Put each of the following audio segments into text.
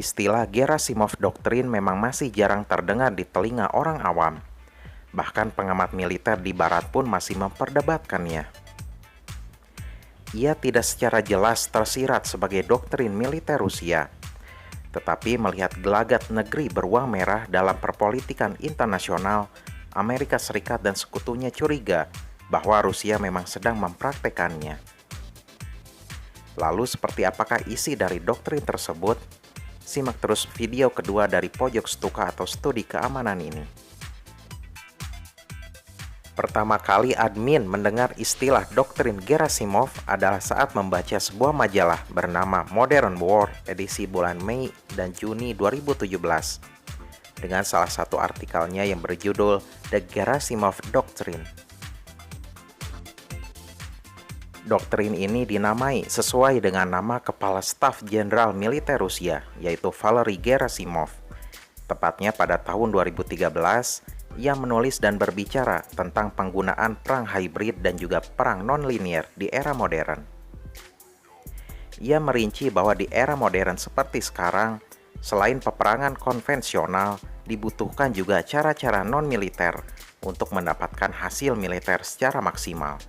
Istilah Gerasimov Doktrin memang masih jarang terdengar di telinga orang awam. Bahkan pengamat militer di Barat pun masih memperdebatkannya. Ia tidak secara jelas tersirat sebagai doktrin militer Rusia, tetapi melihat gelagat negeri beruang merah dalam perpolitikan internasional, Amerika Serikat dan sekutunya curiga bahwa Rusia memang sedang mempraktekannya. Lalu seperti apakah isi dari doktrin tersebut? Simak terus video kedua dari Pojok Stuka atau Studi Keamanan ini. Pertama kali admin mendengar istilah doktrin Gerasimov adalah saat membaca sebuah majalah bernama Modern War edisi bulan Mei dan Juni 2017 dengan salah satu artikelnya yang berjudul The Gerasimov Doctrine. Doktrin ini dinamai sesuai dengan nama Kepala Staf Jenderal Militer Rusia, yaitu Valery Gerasimov. Tepatnya pada tahun 2013, ia menulis dan berbicara tentang penggunaan perang hybrid dan juga perang non-linier di era modern. Ia merinci bahwa di era modern seperti sekarang, selain peperangan konvensional, dibutuhkan juga cara-cara non-militer untuk mendapatkan hasil militer secara maksimal.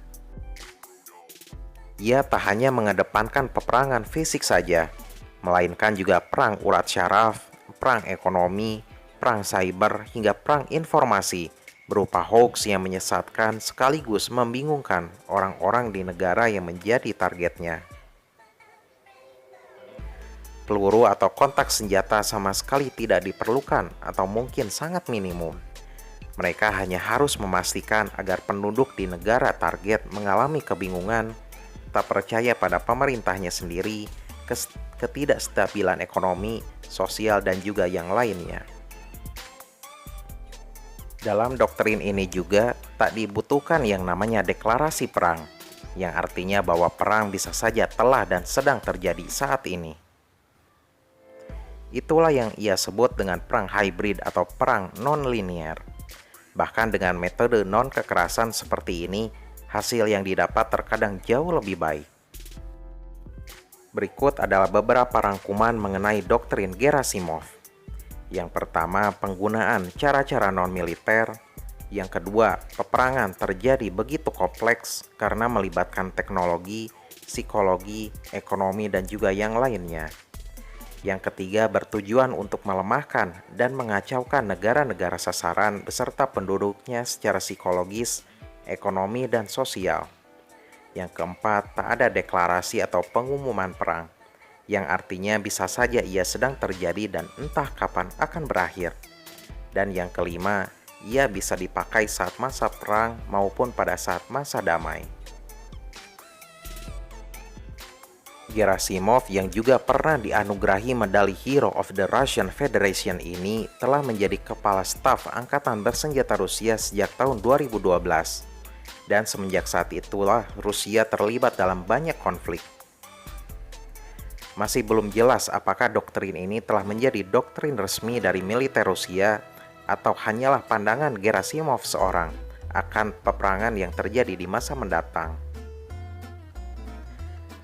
Ia tak hanya mengedepankan peperangan fisik saja, melainkan juga perang urat syaraf, perang ekonomi, perang cyber, hingga perang informasi berupa hoax yang menyesatkan sekaligus membingungkan orang-orang di negara yang menjadi targetnya. Peluru atau kontak senjata sama sekali tidak diperlukan atau mungkin sangat minimum. Mereka hanya harus memastikan agar penduduk di negara target mengalami kebingungan, tak percaya pada pemerintahnya sendiri, ketidakstabilan ekonomi, sosial, dan juga yang lainnya. Dalam doktrin ini juga tak dibutuhkan yang namanya deklarasi perang, yang artinya bahwa perang bisa saja telah dan sedang terjadi saat ini. Itulah yang ia sebut dengan perang hybrid atau perang non-linier. Bahkan dengan metode non-kekerasan seperti ini, hasil yang didapat terkadang jauh lebih baik. Berikut adalah beberapa rangkuman mengenai doktrin Gerasimov. Yang pertama, penggunaan cara-cara non-militer. Yang kedua, peperangan terjadi begitu kompleks karena melibatkan teknologi, psikologi, ekonomi, dan juga yang lainnya. Yang ketiga, bertujuan untuk melemahkan dan mengacaukan negara-negara sasaran beserta penduduknya secara psikologis, ekonomi, dan sosial. Yang keempat, tak ada deklarasi atau pengumuman perang, yang artinya bisa saja ia sedang terjadi dan entah kapan akan berakhir. Dan yang kelima, ia bisa dipakai saat masa perang maupun pada saat masa damai. Gerasimov yang juga pernah dianugerahi medali Hero of the Russian Federation ini telah menjadi kepala staf Angkatan Bersenjata Rusia sejak tahun 2012. Dan semenjak saat itulah Rusia terlibat dalam banyak konflik. Masih belum jelas apakah doktrin ini telah menjadi doktrin resmi dari militer Rusia atau hanyalah pandangan Gerasimov seorang akan peperangan yang terjadi di masa mendatang.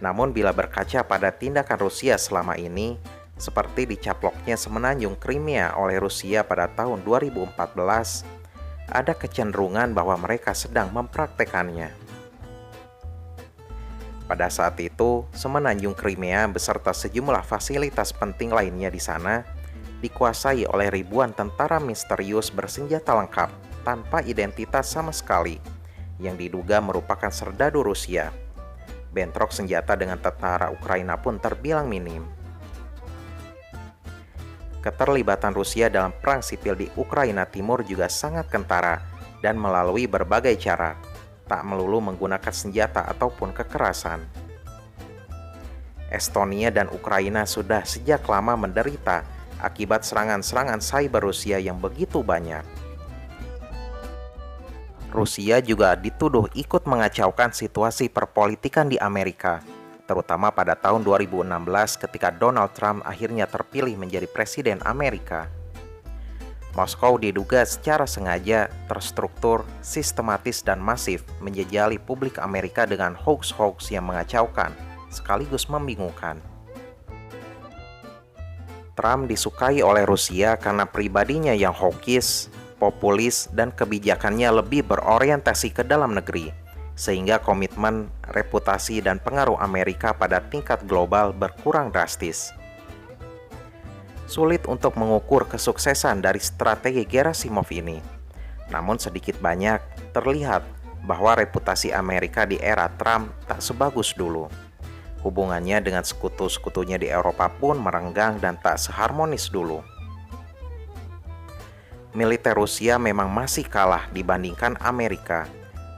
Namun bila berkaca pada tindakan Rusia selama ini, seperti dicaploknya semenanjung Crimea oleh Rusia pada tahun 2014, ada kecenderungan bahwa mereka sedang mempraktekannya. Pada saat itu, semenanjung Crimea beserta sejumlah fasilitas penting lainnya di sana dikuasai oleh ribuan tentara misterius bersenjata lengkap tanpa identitas sama sekali yang diduga merupakan serdadu Rusia. Bentrok senjata dengan tentara Ukraina pun terbilang minim. Keterlibatan Rusia dalam perang sipil di Ukraina Timur juga sangat kentara dan melalui berbagai cara, tak melulu menggunakan senjata ataupun kekerasan. Estonia dan Ukraina sudah sejak lama menderita akibat serangan-serangan cyber Rusia yang begitu banyak. Rusia juga dituduh ikut mengacaukan situasi perpolitikan di Amerika, terutama pada tahun 2016 ketika Donald Trump akhirnya terpilih menjadi presiden Amerika. Moskow diduga secara sengaja, terstruktur, sistematis, dan masif menjejali publik Amerika dengan hoax-hoax yang mengacaukan, sekaligus membingungkan. Trump disukai oleh Rusia karena pribadinya yang hawkish, populis, dan kebijakannya lebih berorientasi ke dalam negeri, sehingga komitmen, reputasi, dan pengaruh Amerika pada tingkat global berkurang drastis. Sulit untuk mengukur kesuksesan dari strategi Gerasimov ini, namun sedikit banyak terlihat bahwa reputasi Amerika di era Trump tak sebagus dulu. Hubungannya dengan sekutu-sekutunya di Eropa pun merenggang dan tak seharmonis dulu. Militer Rusia memang masih kalah dibandingkan Amerika,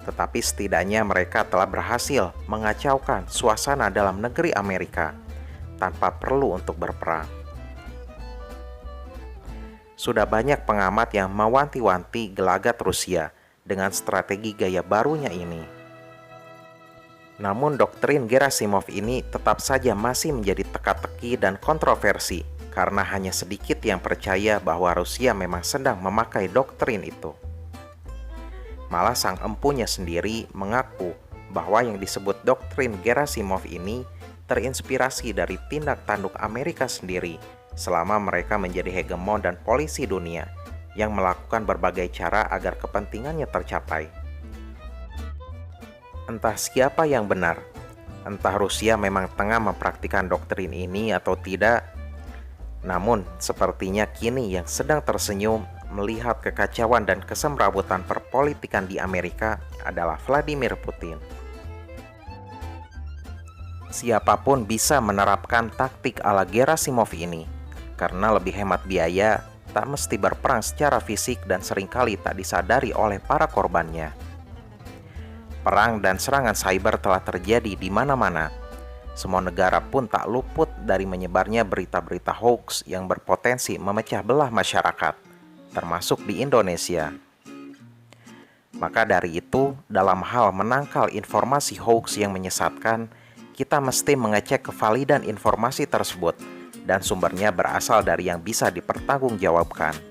tetapi setidaknya mereka telah berhasil mengacaukan suasana dalam negeri Amerika tanpa perlu untuk berperang. Sudah banyak pengamat yang mewanti-wanti gelagat Rusia dengan strategi gaya barunya ini. Namun doktrin Gerasimov ini tetap saja masih menjadi teka-teki dan kontroversi karena hanya sedikit yang percaya bahwa Rusia memang sedang memakai doktrin itu. Malah sang empunya sendiri mengaku bahwa yang disebut doktrin Gerasimov ini terinspirasi dari tindak tanduk Amerika sendiri selama mereka menjadi hegemon dan polisi dunia yang melakukan berbagai cara agar kepentingannya tercapai. Entah siapa yang benar, entah Rusia memang tengah mempraktikkan doktrin ini atau tidak, namun sepertinya kini yang sedang tersenyum melihat kekacauan dan kesemrawutan perpolitikan di Amerika adalah Vladimir Putin. Siapapun bisa menerapkan taktik ala Gerasimov ini, karena lebih hemat biaya, tak mesti berperang secara fisik dan seringkali tak disadari oleh para korbannya. Perang dan serangan cyber telah terjadi di mana-mana. Semua negara pun tak luput dari menyebarnya berita-berita hoax yang berpotensi memecah belah masyarakat, termasuk di Indonesia. Maka dari itu, dalam hal menangkal informasi hoax yang menyesatkan, kita mesti mengecek kevalidan informasi tersebut dan sumbernya berasal dari yang bisa dipertanggungjawabkan.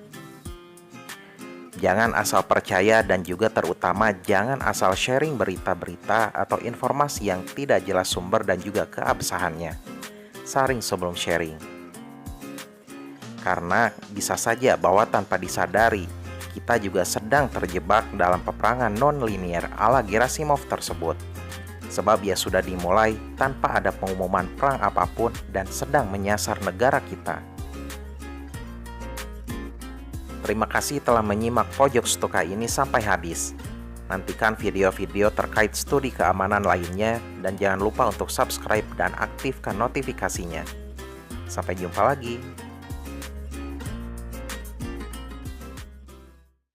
Jangan asal percaya dan juga terutama jangan asal sharing berita-berita atau informasi yang tidak jelas sumber dan juga keabsahannya. Saring sebelum sharing. Karena bisa saja bahwa tanpa disadari, kita juga sedang terjebak dalam peperangan non-linier ala Gerasimov tersebut. Sebab ia sudah dimulai tanpa ada pengumuman perang apapun dan sedang menyasar negara kita. Terima kasih telah menyimak Pojok Stuka ini sampai habis. Nantikan video-video terkait studi keamanan lainnya dan jangan lupa untuk subscribe dan aktifkan notifikasinya. Sampai jumpa lagi.